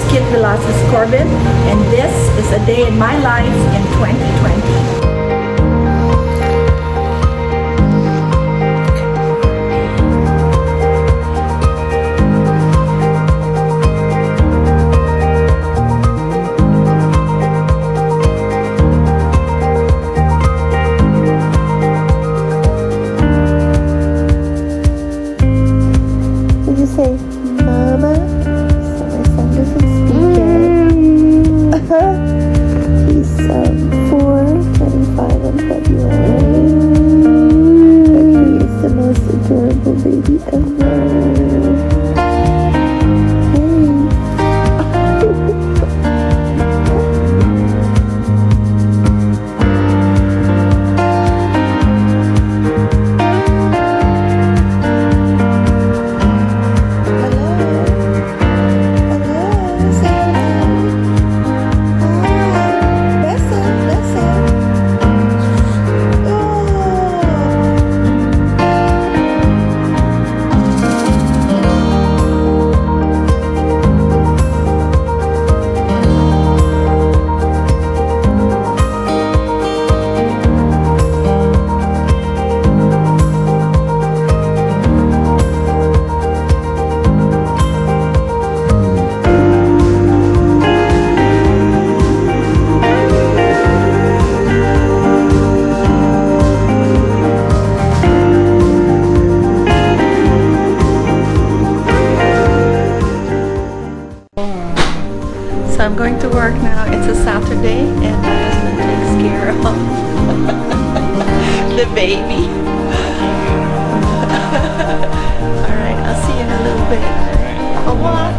Kit Velasquez Corbin, and this is a day in my life in 2020. Say mama, so my son doesn't speak yet. He's 4, turning 5 in February, but he is the most adorable baby ever. So I'm going to work now. It's a Saturday and my husband takes care of the baby. Alright, I'll see you in a little bit. A what?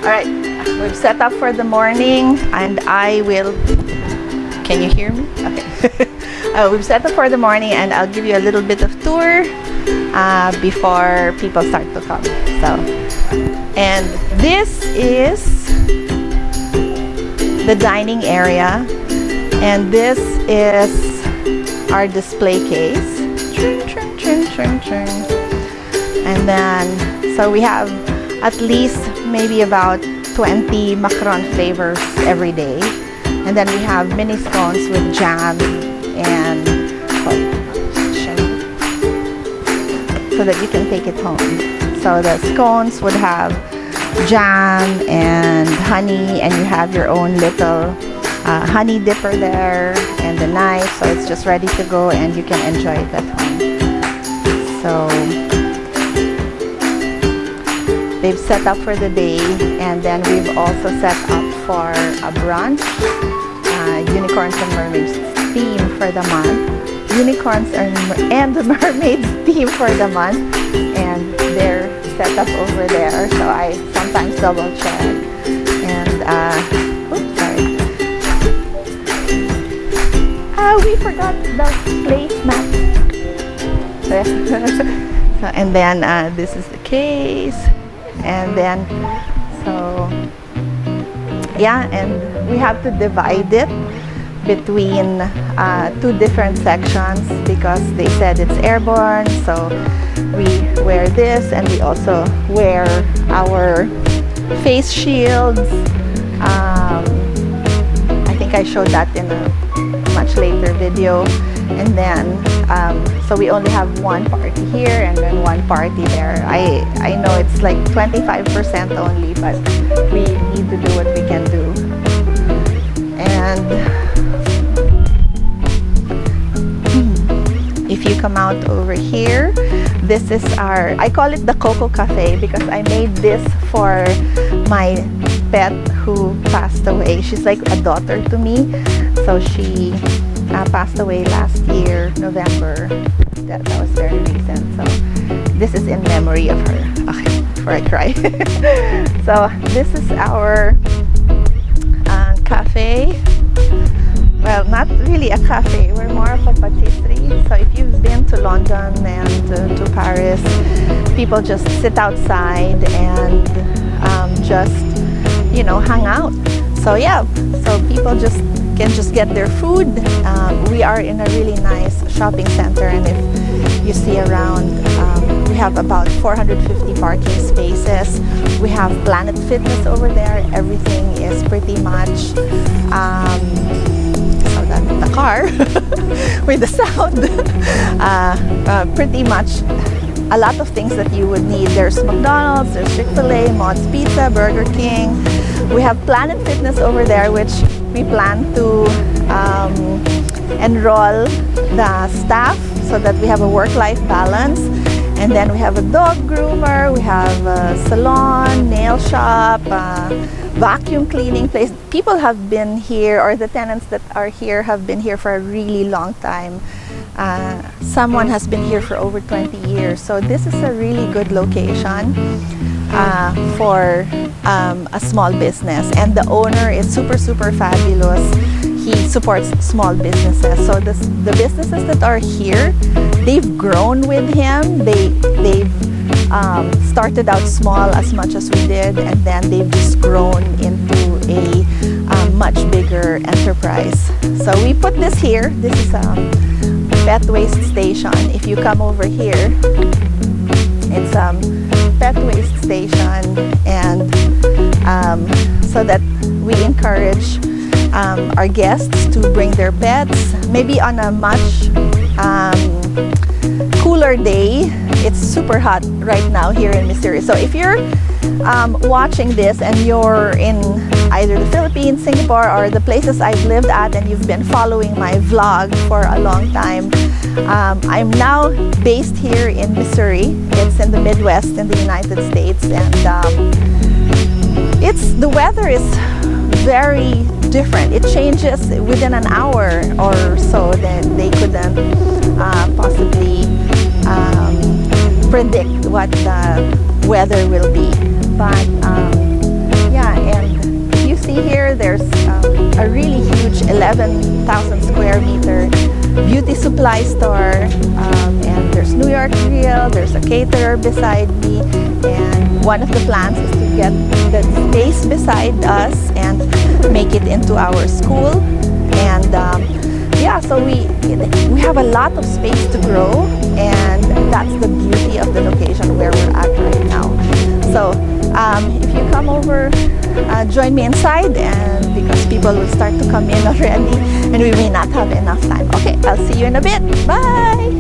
Alright, we've set up for the morning and I will... Can you hear me? Okay. We've set up for the morning and I'll give you a little bit of tour before people start to come. So, and this is the dining area and this is our display case. And then, so we have at least maybe about 20 macaron flavors every day. And then we have mini scones with jam and so that you can take it home. So the scones would have jam and honey, and you have your own little honey dipper there and the knife, so it's just ready to go and you can enjoy it at home. So they've set up for the day, and then we've also set up for a brunch, unicorns and mermaids theme for the month. Unicorns and the mermaids theme for the month, and they're set up over there, so I sometimes double check. And oops, sorry. We forgot the placemat. So, and then this is the case. And then, so, yeah, and we have to divide it between 2 different sections because they said it's airborne. So we wear this and we also wear our face shields. I think I showed that in a much later video. And then, so we only have one party here and then one party there. I know it's like 25% only, but we need to do what we can do. And if you come out over here, this is our, I call it the Coco Cafe because I made this for my pet who passed away. She's like a daughter to me. So she passed away last year, November. That was very recent. So this is in memory of her. Okay, before I cry. So this is our cafe. Well, well, not really a cafe. We're more of a patisserie. So if you've been to London and to Paris, people just sit outside and just, you know, hang out. So yeah, so people just can just get their food. We are in a really nice shopping center, and if you see around, we have about 450 parking spaces. We have Planet Fitness over there. Everything is pretty much so that the car with the sound, pretty much a lot of things that you would need. There's McDonald's, there's Chick-fil-A, Mott's Pizza, Burger King. We have Planet Fitness over there, which we plan to enroll the staff so that we have a work-life balance. And then we have a dog groomer, we have a salon, nail shop, vacuum cleaning place. People have been here, or the tenants that are here have been here for a really long time. Someone has been here for over 20 years. So this is a really good location for a small business. And the owner is super fabulous. He supports small businesses. So the businesses that are here, they've grown with him. They've started out small as much as we did, and then they've just grown into a much bigger enterprise. So we put this here. This is a pet waste station. If you come over here, it's pet waste station, and so that we encourage our guests to bring their pets. Maybe on a much cooler day. It's super hot right now here in Missouri. So if you're watching this and you're in either the Philippines, Singapore, or the places I've lived at, and you've been following my vlog for a long time, I'm now based here in Missouri. It's in the Midwest in the United States, and the weather is very different. It changes within an hour or so. Then they couldn't possibly predict what the weather will be. But yeah, and you see here there's a really huge 11,000 square meter beauty supply store, and there's New York Grill, there's a caterer beside me, and one of the plans is to get the space beside us and make it into our school. And yeah, so we have a lot of space to grow, and that's the beauty of the location where we're at right now. So if you come over, join me inside, and because people will start to come in already and we may not have enough time. Okay, I'll see you in a bit. Bye!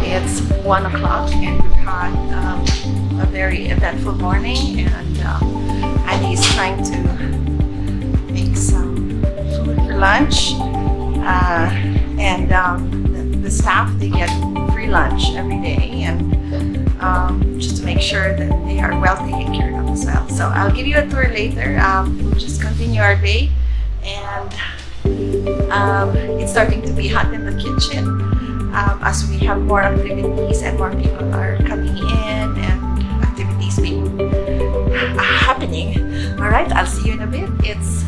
It's 1 o'clock, and we've had a very eventful morning, and Annie's trying to make some food for lunch, and the staff, they get free lunch every day, and just to make sure that they are well taken care of as well. So I'll give you a tour later. We'll just continue our day, and it's starting to be hot in the kitchen as we have more activities and more people are coming in and activities being happening. All right, I'll see you in a bit. It's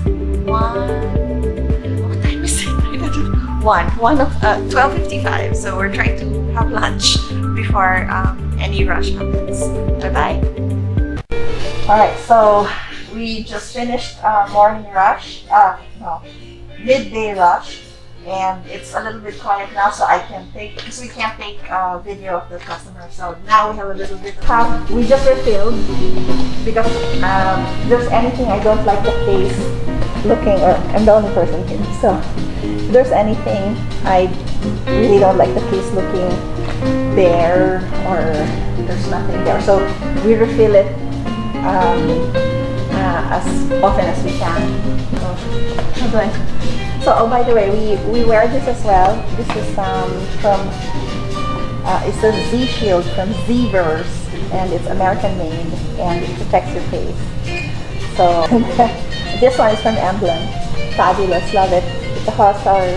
12:55, so we're trying to have lunch before any rush happens. Bye-bye. All right, so we just finished morning rush, no, midday rush, and it's a little bit quiet now, so I can take, because we can't take video of the customer, so now we have a little bit of we just refilled, because if there's anything I don't like the case looking, or I'm the only person here, so if there's anything I really don't like the case looking bare, or there's nothing there, so we refill it as often as we can. So, oh, by the way, we wear this as well. This is from it's a Z shield from Z-Verse, and it's American made, and it protects your face. So this one is from Emblem. Fabulous, love it. It has our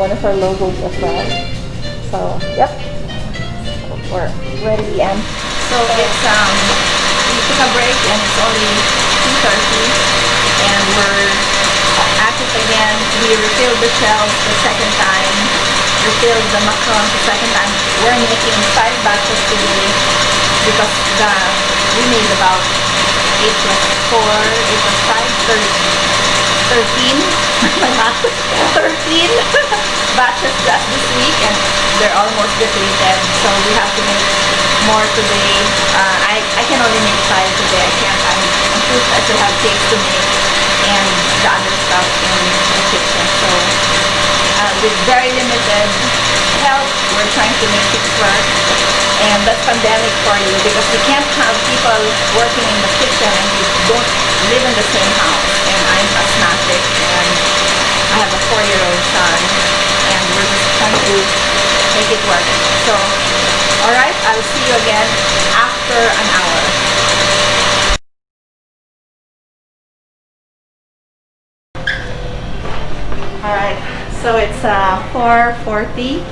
one of our logos as well. So yep, we're ready, and so it's we took a break and it's only 2:30, and we're at it again. We refilled the shelves the second time, refilled the macarons the second time. We're making 5 batches today because we made about 8 plus 4, 8 plus 5, 13. My math, 13 batches just this week, and they're almost depleted. So we have to make more today. I can only make 5 today. I can't. I still have cakes to make and the other stuff in the kitchen. So with very limited help, we're trying to make it work. And that's pandemic for you, because we can't have people working in the kitchen and we don't live in the same house. And I'm asthmatic and I have a 4-year-old son, and we're just trying to make it work. So, alright, I'll see you again after an hour. Alright, so it's 4:40.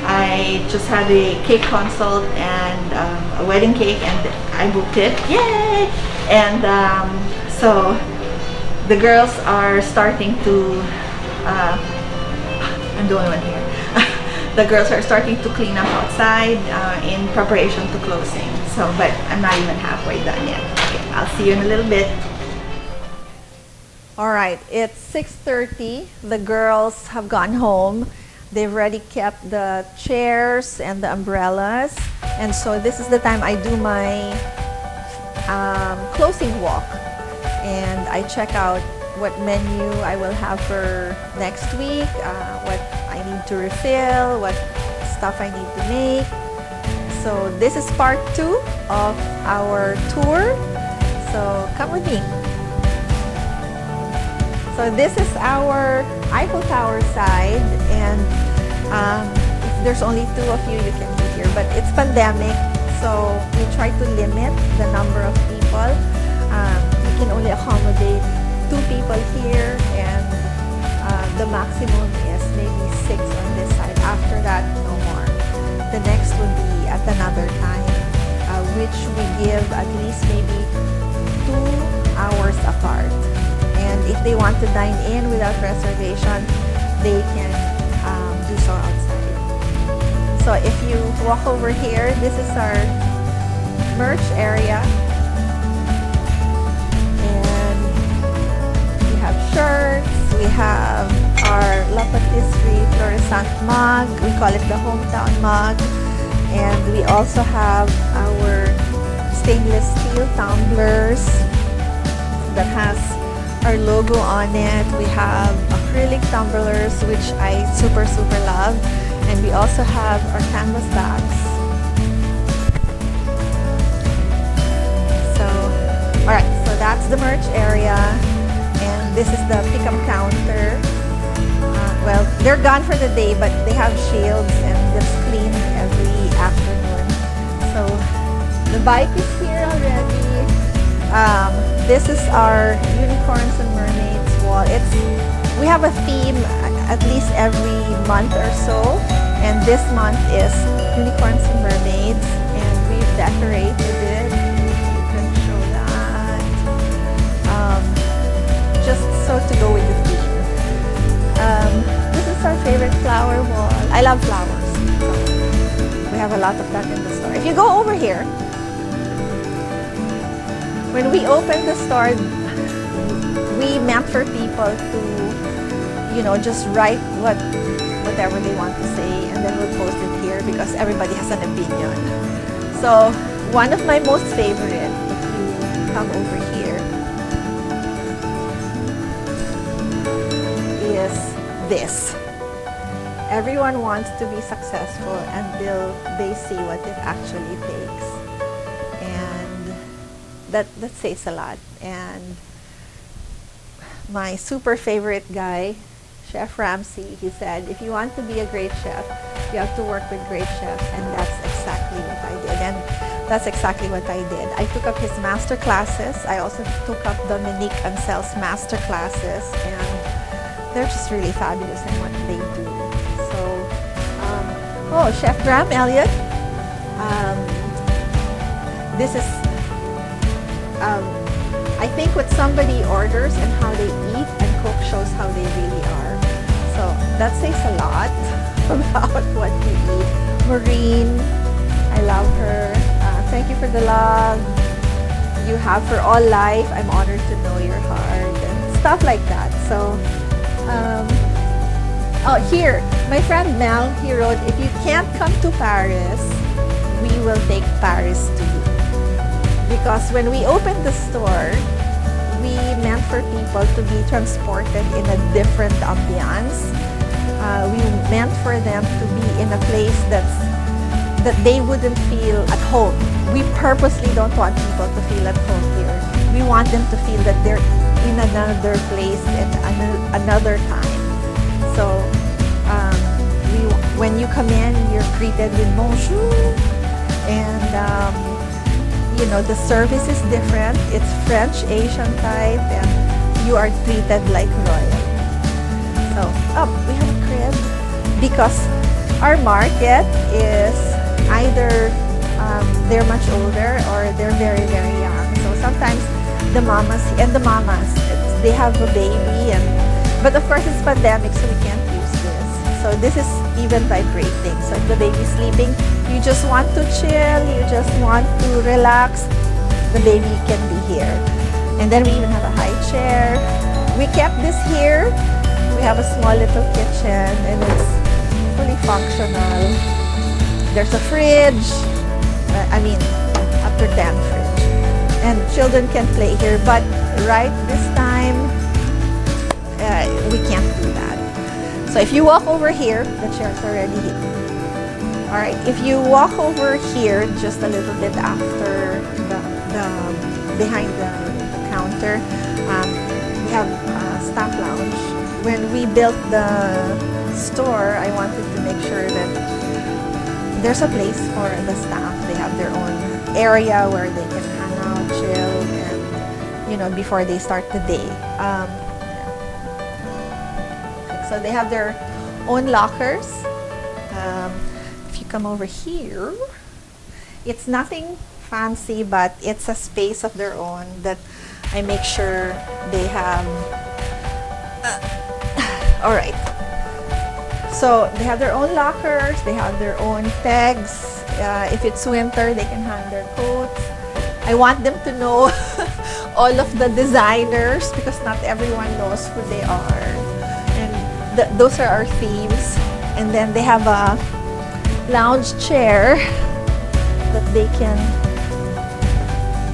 I just had a cake consult and a wedding cake, and I booked it. Yay! And so the girls are starting to I'm the only one here. The girls are starting to clean up outside in preparation to closing. So, but I'm not even halfway done yet. Okay, I'll see you in a little bit. All right, it's 6:30. The girls have gone home. They've already kept the chairs and the umbrellas. And so this is the time I do my closing walk. And I check out what menu I will have for next week, what I need to refill, what stuff I need to make. So this is part 2 of our tour. So come with me. So this is our Eiffel Tower side, and if there's only 2 of you, you can be here. But it's pandemic, so we try to limit the number of people. We can only accommodate 2 people here, and the maximum is maybe 6 on this side. After that, no more. The next would be at another time, which we give at least maybe 2 hours apart. And if they want to dine in without reservation, they can do so outside. So if you walk over here, this is our merch area. And we have shirts, we have our La Patisserie Fluorescent mug, we call it the hometown mug. And we also have our stainless steel tumblers that has our logo on it. We have acrylic tumblers, which I super love, and we also have our canvas bags. So, alright, so that's the merch area, and this is the pickup counter. Well, they're gone for the day, but they have shields and it's cleaned every afternoon. So the bike is here already. This is our unicorns and mermaids. we have a theme at least every month or so, and this month is unicorns and mermaids, and we've decorated it. You can show that. Just so to go with the theme. This is our favorite flower wall. I love flowers. So we have a lot of that in the store. If you go over here, when we opened the store, we meant for people to, you know, just write whatever they want to say, and then we'll post it here because everybody has an opinion. So one of my most favorite, if you come over here, is this. Everyone wants to be successful until they see what it actually takes, and that says a lot. And my super favorite guy, Chef Ramsay, he said, if you want to be a great chef, you have to work with great chefs, and that's exactly what I did. And that's exactly what I did. I took up his master classes. I also took up Dominique Ansel's master classes, and they're just really fabulous in what they do. So, oh, Chef Graham Elliott, this is, I think what somebody orders and how they eat and cook shows how they really are. So that says a lot about what you eat. Maureen, I love her. Thank you for the love you have for all life. I'm honored to know your heart, and stuff like that. So, oh, here, my friend Mel, he wrote, if you can't come to Paris, we will take Paris to you. Because when we opened the store, we meant for people to be transported in a different ambiance. We meant for them to be in a place that they wouldn't feel at home. We purposely don't want people to feel at home here. We want them to feel that they're in another place and another time. So when you come in, you're greeted with bonjour, and you know, the service is different. It's French Asian type, and you are treated like royal. So, oh, we have a crib because our market is either they're much older or they're very, very young. So sometimes the mamas, they have a baby, but of course it's pandemic, so we can't use this. So this is even vibrating. So if the baby's sleeping, you just want to chill, you just want to relax, the baby can be here. And then we even have a high chair. We kept this here. We have a small little kitchen, and it's fully functional. There's a fridge, up to 10 fridge. And children can play here, but right this time, we can't do that. So if you walk over here, the chair's already here. All right, if you walk over here just a little bit after behind the counter, we have a staff lounge. When we built the store, I wanted to make sure that there's a place for the staff. They have their own area where they can hang out, chill, and you know, before they start the day. So they have their own lockers. If you come over here, it's nothing fancy, but it's a space of their own that I make sure they have. All right. So they have their own lockers, they have their own pegs. If it's winter, they can hang their coats. I want them to know all of the designers because not everyone knows who they are. And those are our themes. And then they have a lounge chair that they can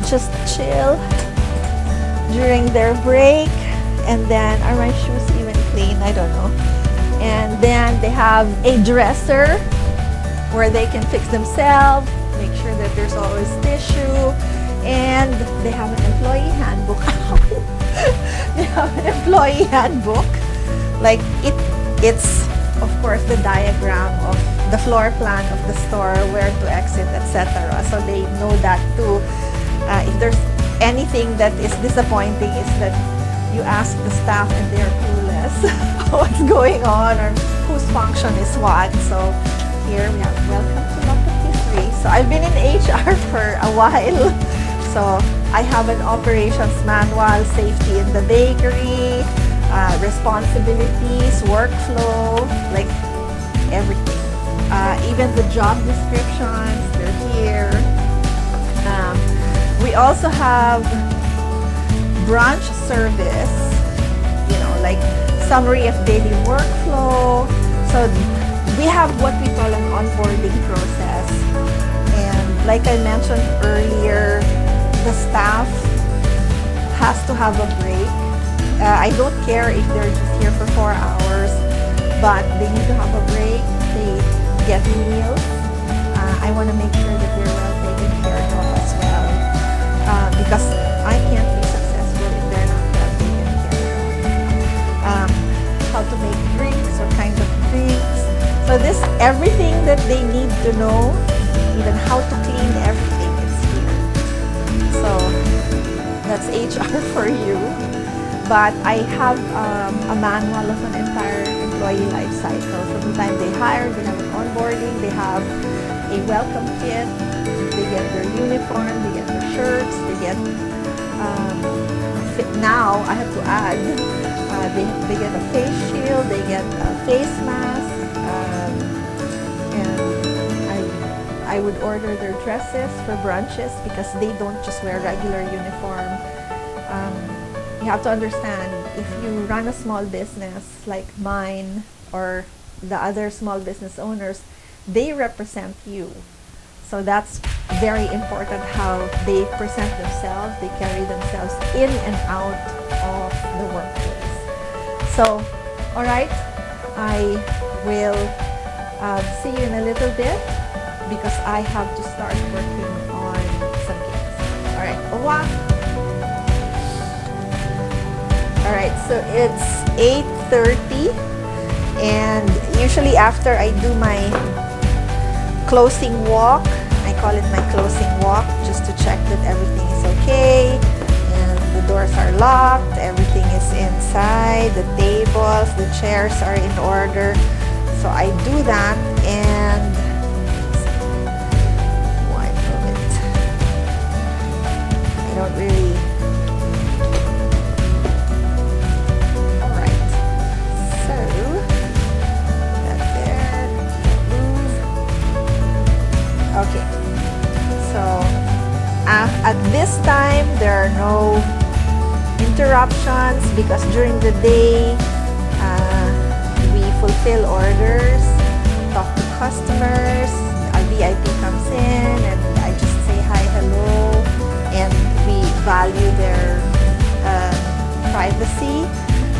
just chill during their break. And then, are my shoes even clean? I don't know. And then they have a dresser where they can fix themselves, make sure that there's always tissue, and they have an employee handbook. They have an employee handbook. Like it's of course the diagram of the floor plan of the store, where to exit, etc. So they know that too. If there's anything that is disappointing, is that you ask the staff and they're clueless what's going on or whose function is what. So here we have welcome to Lockety 3. So I've been in HR for a while. So I have an operations manual, safety in the bakery, responsibilities, workflow, like everything. Even the job descriptions, they're here. We also have branch service, you know, like summary of daily workflow. So we have what we call an onboarding process. And like I mentioned earlier, the staff has to have a break. I don't care if they're just here for 4 hours, but they need to have a break. They get meals. I want to make sure that they're well taken care of as well, because I can't be successful if they're not well taken care of. How to make drinks, what kind of drinks. So this, everything that they need to know, even how to clean everything, is here. So that's HR for you. But I have a manual of an entire employee life cycle. From the time they hire, they have an onboarding, they have a welcome kit, they get their uniform, they get their shirts, they get, now I have to add, they get a face shield, they get a face mask, and I would order their dresses for brunches because they don't just wear regular uniform. You have to understand, if you run a small business like mine or the other small business owners, they represent you. So that's very important how they present themselves, they carry themselves in and out of the workplace. So, all right, I will see you in a little bit because I have to start working on some cakes. All right, au revoir. All right, so it's 8:30, and usually after I do my closing walk, I call it my closing walk, just to check that everything is okay, and the doors are locked, everything is inside, the tables, the chairs are in order. So I do that, and one moment, I don't really. Okay, so at this time there are no interruptions because during the day we fulfill orders, talk to customers, a VIP comes in and I just say hi, hello, and we value their privacy.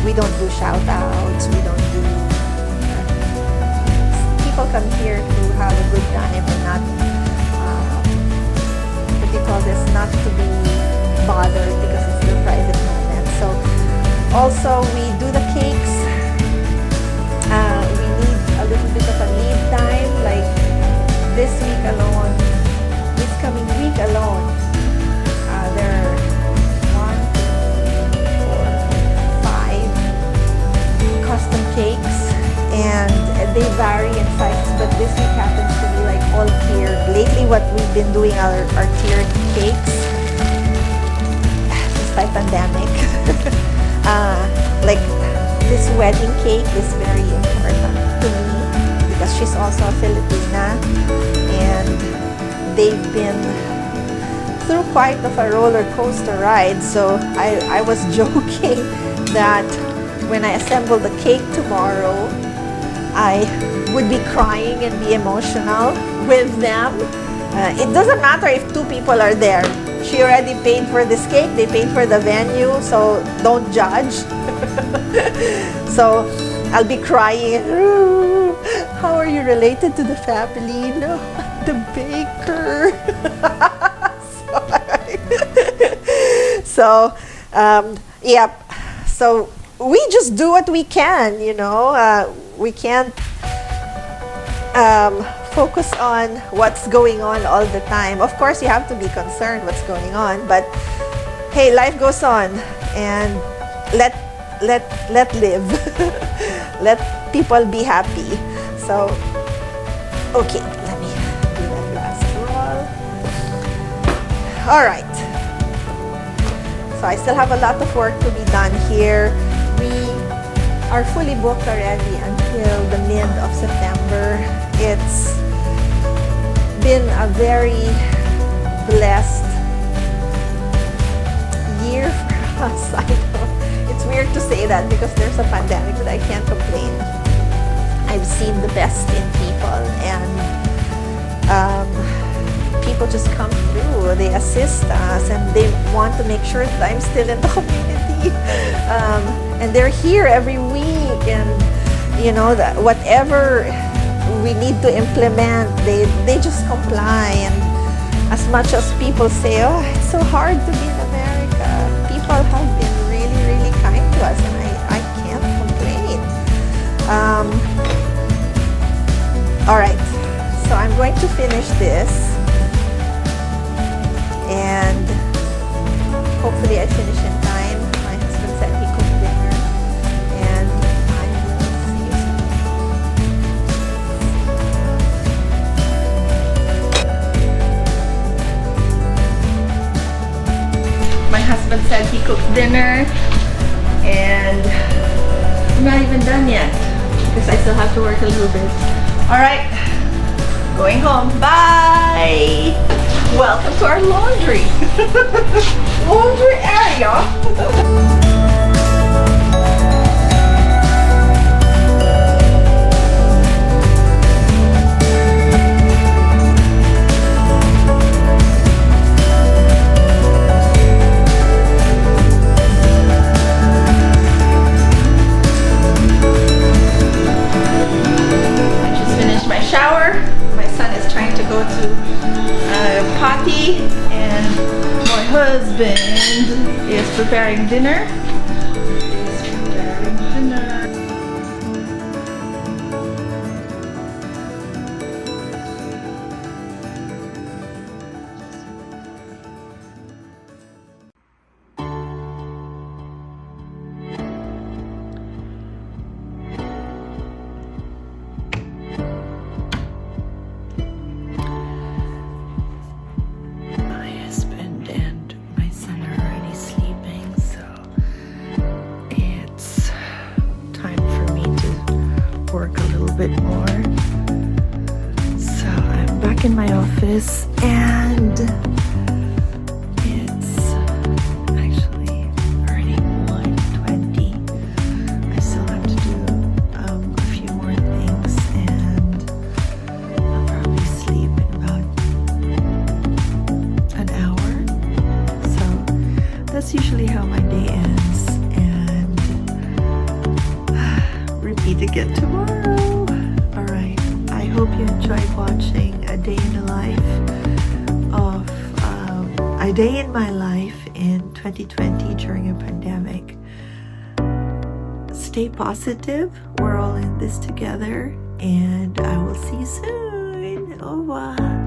We don't do shout outs, we don't do people come here to have a good time and not what you call this, not to be bothered because it's their private moment. So also we do the cakes. We need a little bit of a lead time, like this week alone, this coming week alone, there are 1, 2, 4, 5 custom cakes, and they vary in sizes, but this week happens to be like all tiered. Lately what we've been doing are tiered cakes, just like pandemic. Like this wedding cake is very important to me because she's also a Filipina, and they've been through quite of a roller coaster ride. So I was joking that when I assemble the cake tomorrow, I would be crying and be emotional with them. It doesn't matter if 2 people are there. She already paid for this cake, they paid for the venue, so don't judge. So I'll be crying. How are you related to the family? No, the baker. So, yeah, so we just do what we can, you know. We can't focus on what's going on all the time. Of course, you have to be concerned what's going on, but hey, life goes on, and let live. Let people be happy. So, okay, let me do that last roll. All right. So I still have a lot of work to be done here. We are fully booked already until the mid of September. It's been a very blessed year for us. I know it's weird to say that because there's a pandemic, but I can't complain. I've seen the best in people, and people just come through. They assist us, and they want to make sure that I'm still in the community. And they're here every week, and you know that whatever we need to implement, they just comply. And as much as people say, oh, it's so hard to be in America, people have been really, really kind to us, and I can't complain. All right, so I'm going to finish this, and hopefully I finish in time. My husband said he cooked dinner, and I will see you soon. My husband said he cooked dinner, and I'm not even done yet because I still have to work a little bit. All right, going home. Bye. Welcome to our laundry area. Shower. My son is trying to go to potty, and my husband is preparing dinner. Work a little bit more. So I'm back in my office, and it's actually already 1:20. I still have to do a few more things, and I'll probably sleep in about an hour. So that's usually how my day ends, and repeat again tomorrow. All right, I hope you enjoyed watching a day in the life of a day in my life in 2020 during a pandemic. Stay positive. We're all in this together, and I will see you soon. Au revoir.